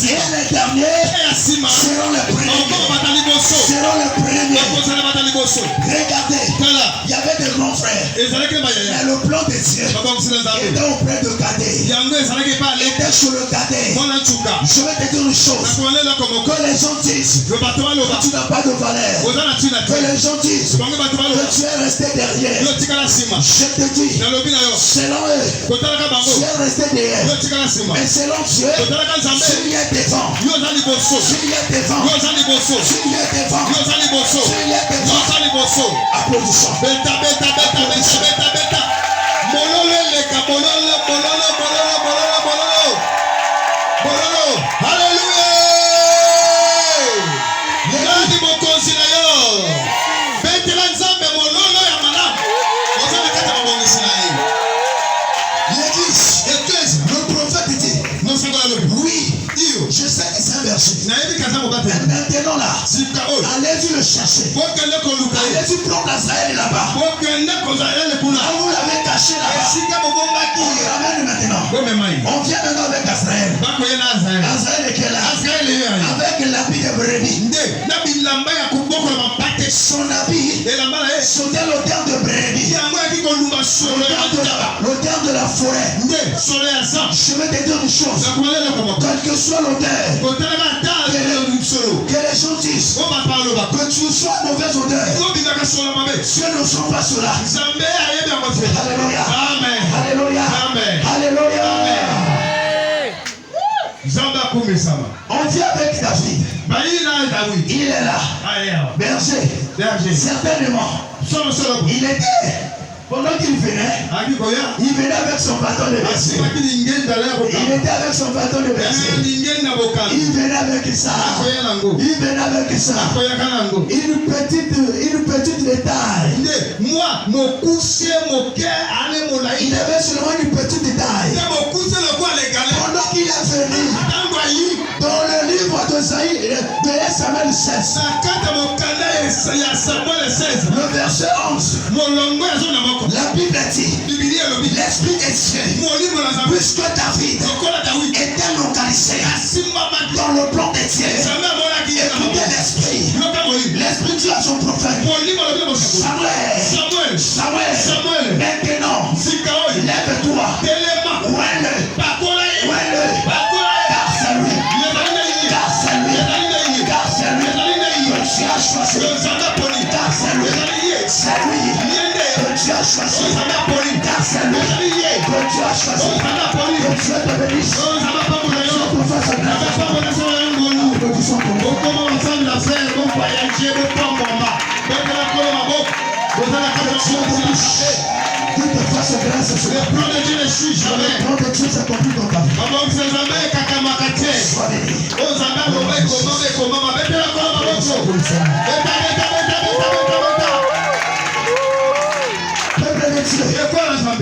les derniers seront les premiers. Regardez, il y avait des grands frères. Mais le plan de Dieu était auprès de Cadet. Était sur le Cadet. Je vais te dire une chose. Que les gens disent que tu n'as pas de valeur. Que les gens disent que tu es resté derrière. Je te dis, selon eux, tu es resté derrière. Mais selon Dieu, tu es devant. Tu es devant. Applaudissons. Je sais que c'est un verset. Maintenant là, allez-y le chercher. Allez-y prendre Azraël là-bas. Vous l'avez caché là-bas. On le ramène maintenant. On vient maintenant avec Azraël. Azraël est là. Avec l'habit de brebis. Son habit sautait l'odeur de brebis. L'odeur de la forêt. Je vais te dire une chose. Quelle que soit l'odeur, que les gens disent que tu sois mauvaise odeur, Dieu ne sent pas cela. Alléluia. Alléluia. Alléluia. On vient avec David. Il est là. Berger. Certainement. Il était. Pendant qu'il venait, il venait avec son bâton de berger. Il était avec son bâton de berger. Il venait avec ça. Il venait avec ça. Une petite détail. Il avait seulement une petite détail. Pendant qu'il est venu, dans le livre de Samuel 16, le verset 11, la Bible dit, l'Esprit est Dieu, puisque David était localisé dans le plan de Dieu. Écoutez l'Esprit. L'Esprit dit à son prophète, Samuel, maintenant, lève-toi, ouelle-le, car c'est lui que tu as choisi. Car c'est lui que tu as choisi. Car c'est lui que tu as choisi. Que Dieu te bénisse. Dieu te fasse grâce. Applaudissons pour nous. Dieu te fasse grâce. Le plan de Dieu s'accomplit dans ta vie. Sois béni.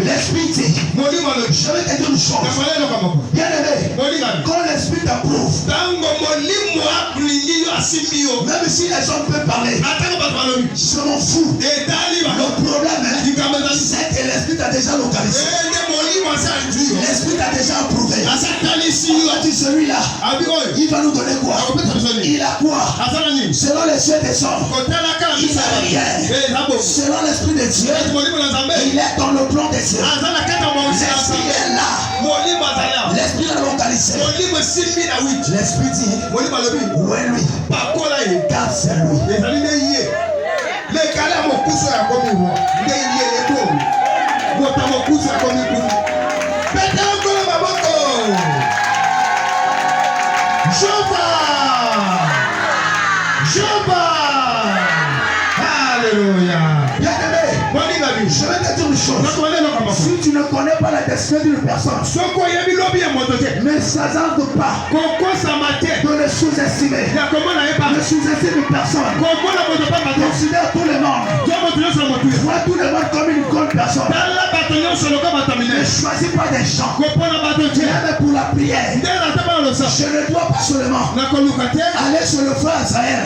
L'Esprit dit, je vais te dire une chose. Bien aimé, quand l'Esprit t'approuve, même si les gens peuvent parler, je m'en fous. Le problème, c'est que l'Esprit t'a déjà localisé. L'Esprit t'a déjà approuvé. Tu celui-là, il va nous donner quoi? Il a quoi? Selon les yeux des hommes, il n'a rien. Selon l'Esprit de Dieu, il est dans le plan de Dieu. L'Esprit est là. L'Esprit l'a localisé. L'Esprit dit, où est lui? Car c'est lui. Alléluia. Bien-aimé, je vais te dire une chose. Si tu ne connais pas la destinée d'une personne, ne s'hasarde pas de le sous-estimer. Ne sous-estime une personne. Considère tout le monde. Vois tout le monde comme une grande personne. Ne choisis pas des gens. Même pour la prière, je ne dois pas seulement aller sur le frère Azraël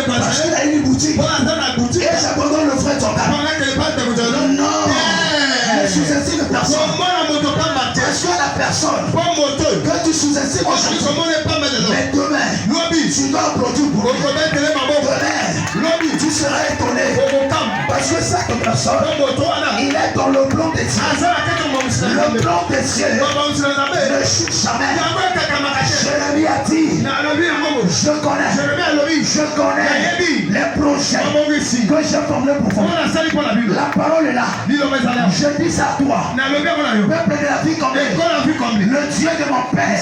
parce qu'il a une boutique et j'abandonne le frère Jordan. Non, ne sous-estime personne. Parce que la personne que tu sous-estimes aujourd'hui vas produire pour lui. Demain, tu seras étonné. Parce que cette personne, il est dans le plan des cieux. Le plan des cieux ne chute jamais. Jérémie a dit, je connais les projets que j'ai formés pour vous. La parole est là. Je dis ça à toi. Peuple de la vie comme le Dieu de mon Père.